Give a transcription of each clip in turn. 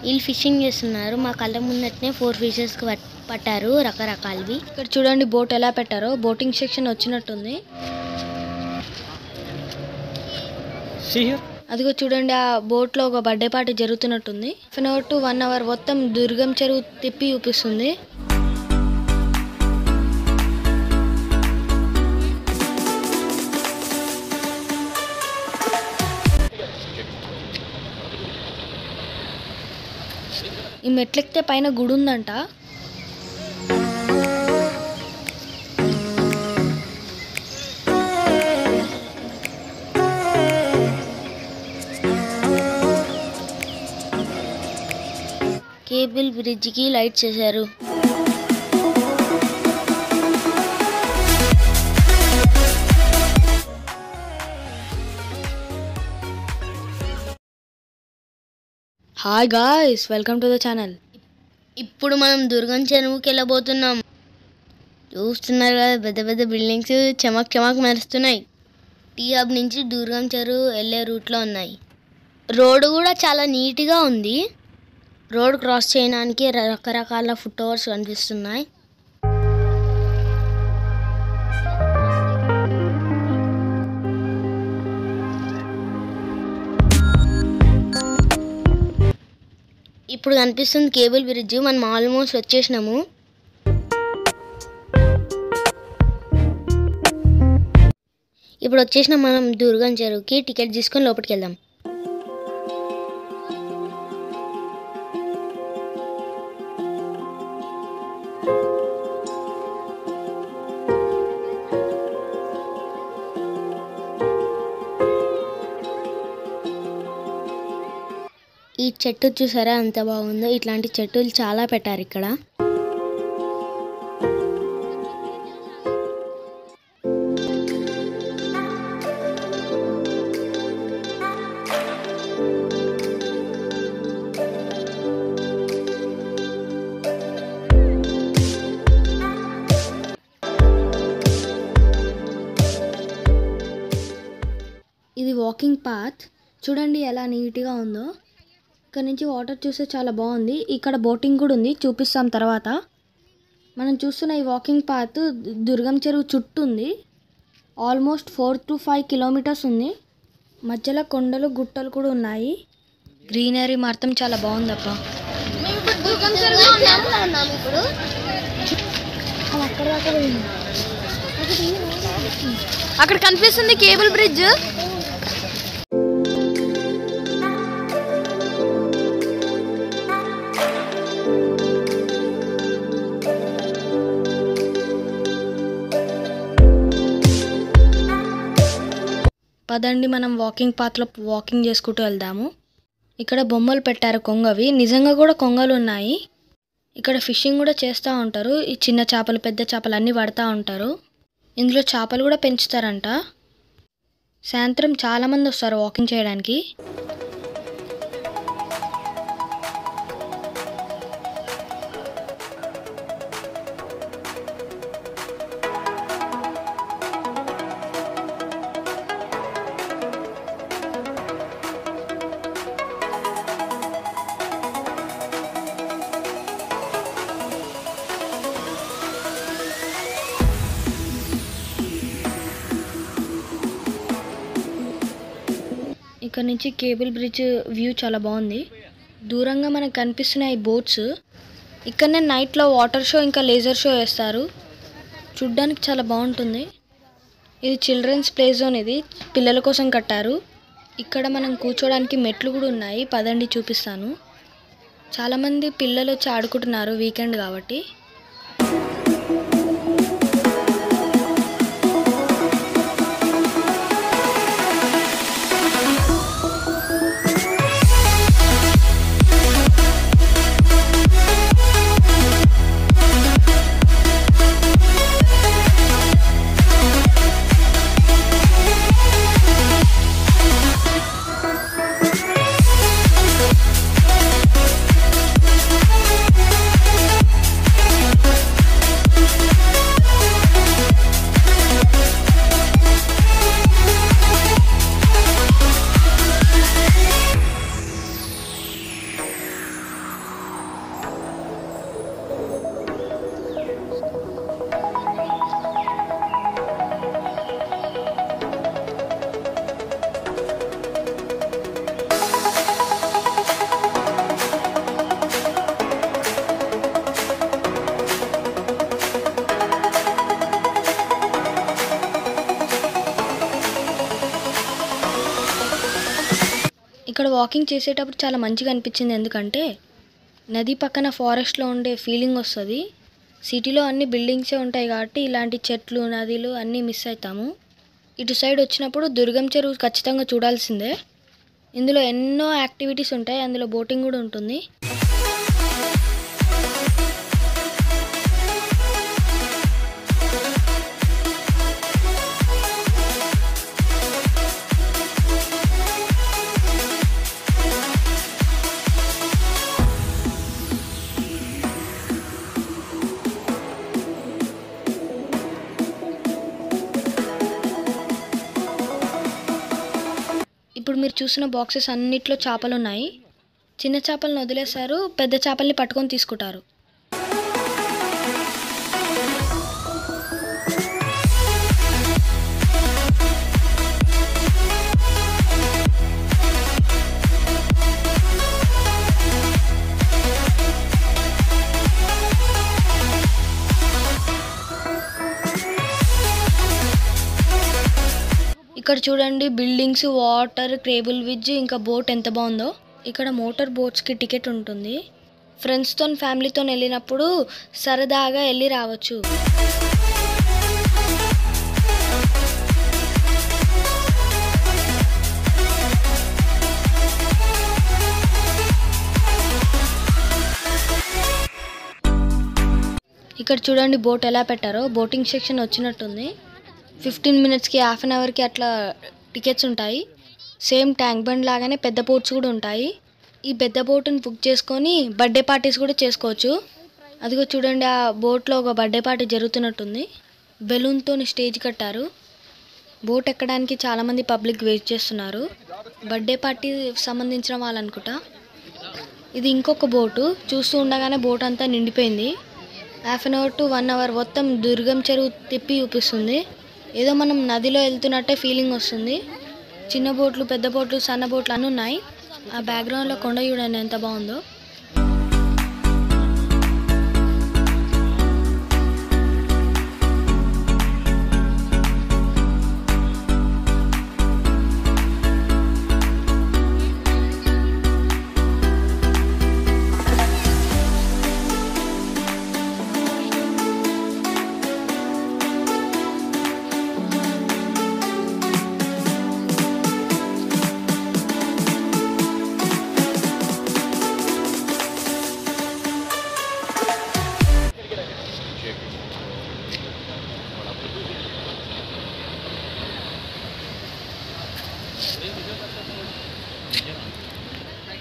వీళ్ళు ఫిషింగ్ చేస్తున్నారు. మా కళ్ళ ముందటనే 4 ఫిషెస్ పట్టారు రకరకాలవి. ఇక్కడ చూడండి బోట్ ఎలా పెట్టారో. బోటింగ్ సెక్షన్ వచ్చినట్టుంది. అదిగో చూడండి ఆ బోట్ లో ఒక బర్త్డే పార్టీ జరుగుతున్నట్టుంది. 1 అవర్ టు 1 అవర్ మొత్తం దుర్గం చెరువు తిప్పి చూపిస్తుంది. ఈ మెట్లెక్కితే పైన గుడి ఉందంట. కేబుల్ బ్రిడ్జ్ కి లైట్స్ చేశారు. Hi guys, welcome to the channel. ఇప్పుడు మనం దుర్గం చెరువుకి వెళ్ళబోతున్నాం. చూస్తున్నారు కదా, పెద్ద పెద్ద బిల్డింగ్స్ చమక్ చమక్ మెరుస్తున్నాయి. టీ హబ్ నుంచి దుర్గం చెరువు వెళ్ళే రూట్లో ఉన్నాయి. రోడ్డు కూడా చాలా నీట్గా ఉంది. రోడ్ క్రాస్ చేయడానికి రకరకాల ఫుట్ ఓవర్స్ కనిపిస్తున్నాయి. ఇప్పుడు కనిపిస్తుంది కేబుల్ బ్రిడ్జ్. మనం ఆల్మోస్ట్ వచ్చేసినాము. ఇప్పుడు వచ్చేసినాం మనం దుర్గం చెరువుకి. టికెట్ తీసుకొని లోపలికి వెళ్దాం. ఈ చెట్టు చూసారా ఎంత బాగుందో. ఇట్లాంటి చెట్టులు చాలా పెట్టారు ఇక్కడ. ఇది వాకింగ్ పాత్. చూడండి ఎలా నీట్గా ఉందో. ఇక్కడ నుంచి వాటర్ చూస్తే చాలా బాగుంది. ఇక్కడ బోటింగ్ కూడా ఉంది, చూపిస్తాం తర్వాత. మనం చూస్తున్న ఈ వాకింగ్ పాత్ దుర్గం చెరువు చుట్టూ ఉంది. ఆల్మోస్ట్ 4 to 5 కిలోమీటర్స్ ఉంది. మధ్యలో కొండలు గుట్టలు కూడా ఉన్నాయి. గ్రీనరీ మాత్రం చాలా బాగుందప్ప. అక్కడ కనిపిస్తుంది కేబుల్ బ్రిడ్జ్. పదండి మనం వాకింగ్ పాత్లో వాకింగ్ చేసుకుంటూ వెళ్దాము. ఇక్కడ బొమ్మలు పెట్టారు కొంగవి. నిజంగా కూడా కొంగలు ఉన్నాయి. ఇక్కడ ఫిషింగ్ కూడా చేస్తూ ఉంటారు. ఈ చిన్న చేపలు పెద్ద చేపలు అన్నీ పడతా ఉంటారు. ఇందులో చేపలు కూడా పెంచుతారంట. సాయంత్రం చాలామంది వస్తారు వాకింగ్ చేయడానికి. ఇక్కడ నుంచి కేబుల్ బ్రిడ్జ్ వ్యూ చాలా బాగుంది. దూరంగా మనకు కనిపిస్తున్నాయి బోట్స్. ఇక్కడనే నైట్లో వాటర్ షో ఇంకా లేజర్ షో వేస్తారు. చూడ్డానికి చాలా బాగుంటుంది. ఇది చిల్డ్రన్స్ ప్లే జోన్. ఇది పిల్లల కోసం కట్టారు. ఇక్కడ మనం కూర్చోడానికి మెట్లు కూడా ఉన్నాయి. పదండి చూపిస్తాను. చాలామంది పిల్లలు వచ్చి ఆడుకుంటున్నారు వీకెండ్ కాబట్టి. ఇక్కడ వాకింగ్ చేసేటప్పుడు చాలా మంచిగా అనిపించింది, ఎందుకంటే నది పక్కన ఫారెస్ట్లో ఉండే ఫీలింగ్ వస్తుంది. సిటీలో అన్ని బిల్డింగ్సే ఉంటాయి కాబట్టి ఇలాంటి చెట్లు నదులు అన్నీ మిస్ అవుతాము. ఇటు సైడ్ వచ్చినప్పుడు దుర్గం చెరువు ఖచ్చితంగా చూడాల్సిందే. ఇందులో ఎన్నో యాక్టివిటీస్ ఉంటాయి, అందులో బోటింగ్ కూడా ఉంటుంది. ఇప్పుడు మీరు చూసిన బాక్సెస్ అన్నిట్లో చేపలు ఉన్నాయి. చిన్న చేపలను వదిలేశారు, పెద్ద చేపల్ని పట్టుకొని తీసుకుంటారు. ఇక్కడ చూడండి బిల్డింగ్స్, వాటర్, కేబుల్ బ్రిడ్జ్, ఇంకా బోట్ ఎంత బాగుందో. ఇక్కడ మోటార్ బోట్స్కి టికెట్ ఉంటుంది. ఫ్రెండ్స్తో ఫ్యామిలీతో వెళ్ళినప్పుడు సరదాగా వెళ్ళి రావచ్చు. ఇక్కడ చూడండి బోట్ ఎలా పెట్టారో. బోటింగ్ సెక్షన్ వచ్చినట్టుంది. 15 మినిట్స్కి, హాఫ్ అన్ అవర్కి అట్లా టికెట్స్ ఉంటాయి. సేమ్ ట్యాంక్ బండ్ లాగానే పెద్ద బోట్స్ కూడా ఉంటాయి. ఈ పెద్ద బోటుని బుక్ చేసుకొని బర్త్డే పార్టీస్ కూడా చేసుకోవచ్చు. అదిగో చూడండి, ఆ బోట్లో ఒక బర్త్డే పార్టీ జరుగుతున్నట్టుంది. బెలూన్తో స్టేజ్ కట్టారు. బోట్ ఎక్కడానికి చాలామంది పబ్లిక్ వెయిట్ చేస్తున్నారు. బర్త్డే పార్టీ సంబంధించిన వాళ్ళు అనుకుంటా. ఇది ఇంకొక బోటు. చూస్తూ ఉండగానే బోట్ అంతా నిండిపోయింది. Half an hour to 1 hour మొత్తం దుర్గం చెరువు తిప్పి చూపిస్తుంది. ఏదో మనం నదిలో వెళ్తున్నట్టే ఫీలింగ్ వస్తుంది. చిన్న బోట్లు, పెద్ద బోట్లు, సన్న బోట్లు అన్నీ ఉన్నాయి. ఆ బ్యాక్గ్రౌండ్లో కొండ చూడండి ఎంత బాగుందో.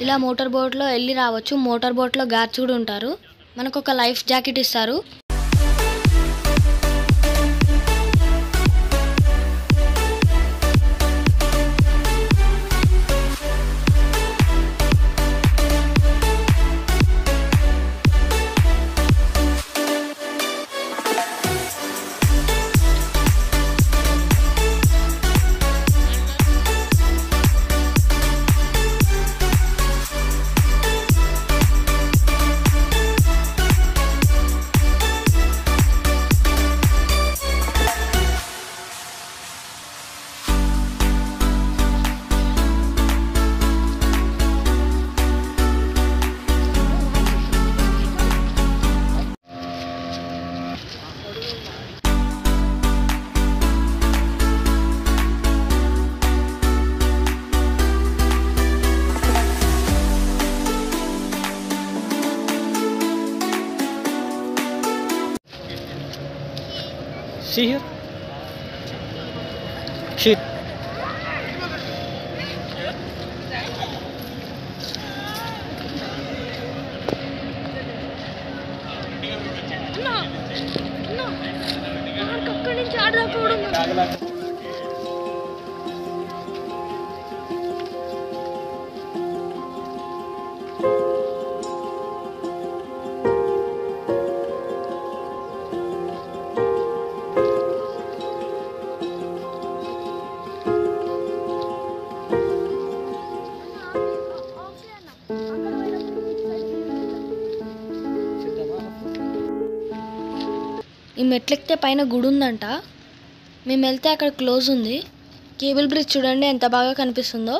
ఇలా మోటార్ బోట్లో వెళ్ళి రావచ్చు. మోటార్ బోట్లో గార్డ్స్ కూడా ఉంటారు. మనకు ఒక లైఫ్ జాకెట్ ఇస్తారు. See here? Shit. ఈ మెట్లెక్కితే పైన గుడి ఉందంట. మేము వెళ్తే అక్కడ క్లోజ్ ఉంది. కేబుల్ బ్రిడ్జ్ చూడండి ఎంత బాగా కనిపిస్తుందో.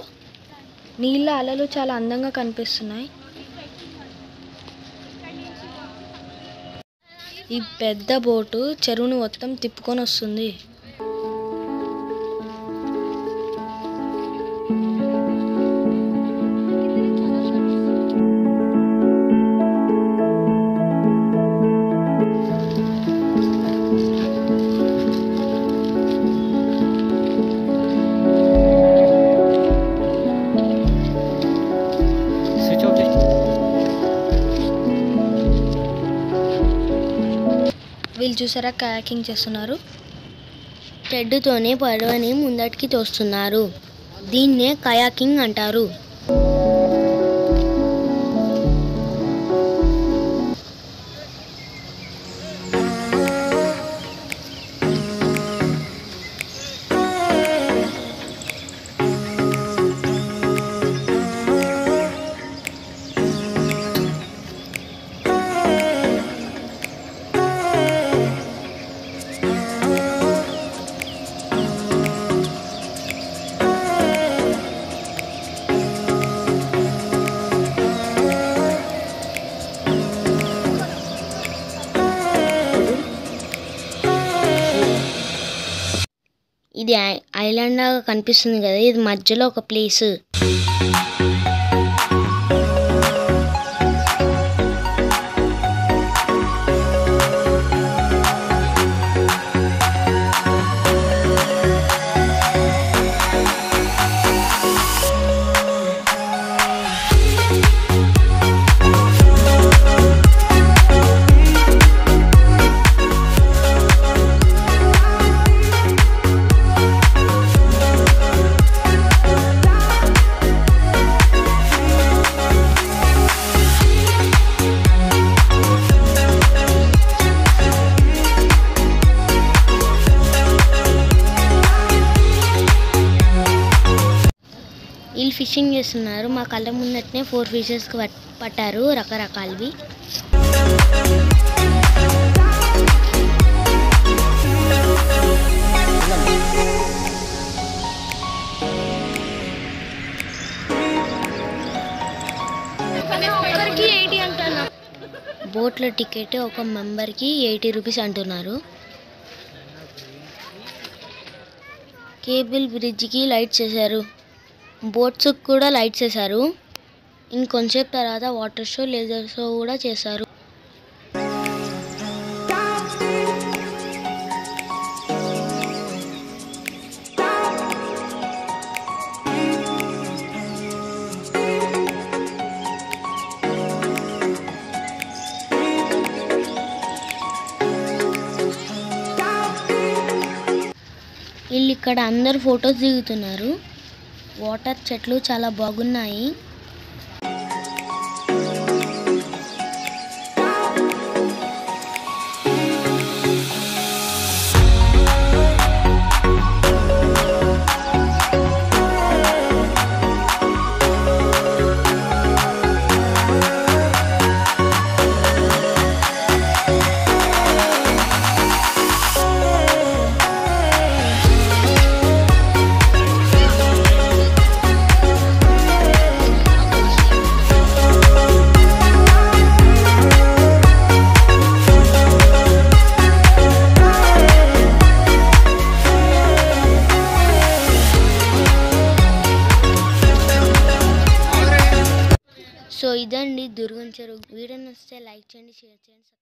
నీళ్ళ అలలు చాలా అందంగా కనిపిస్తున్నాయి. ఈ పెద్ద బోటు చెరువును మొత్తం తిప్పుకొని వస్తుంది. వీళ్ళు చూసారా కయాకింగ్ చేస్తున్నారు. తెడ్డుతోనే పడవని ముందటికి తోస్తున్నారు. దీన్నే కయాకింగ్ అంటారు. ఇది ఐలాండ్ లాగా కనిపిస్తుంది కదా, ఇది మధ్యలో ఒక ప్లేస్. వీళ్ళు ఫిషింగ్ చేస్తున్నారు. మా కళ్ళ ముందటనే 4 ఫిషెస్ పట్టారు, రకరకాలవి. బోట్ల టికెట్ ఒక మెంబర్కి 80 రూపీస్ అంటున్నారు. కేబుల్ బ్రిడ్జ్కి లైట్స్ వేశారు, బోట్స్కి కూడా లైట్స్ వేశారు. ఇంకొంచెంసేపు తర్వాత వాటర్ షో, లేజర్ షో కూడా చేశారు. వీళ్ళు ఇక్కడ అందరు ఫొటోస్ దిగుతున్నారు. వాటర్, చెట్లు చాలా బాగున్నాయి. సో ఇదండి దుర్గం చెరువు. వీడియో నచ్చితే లైక్ చేయండి, షేర్ చేయండి.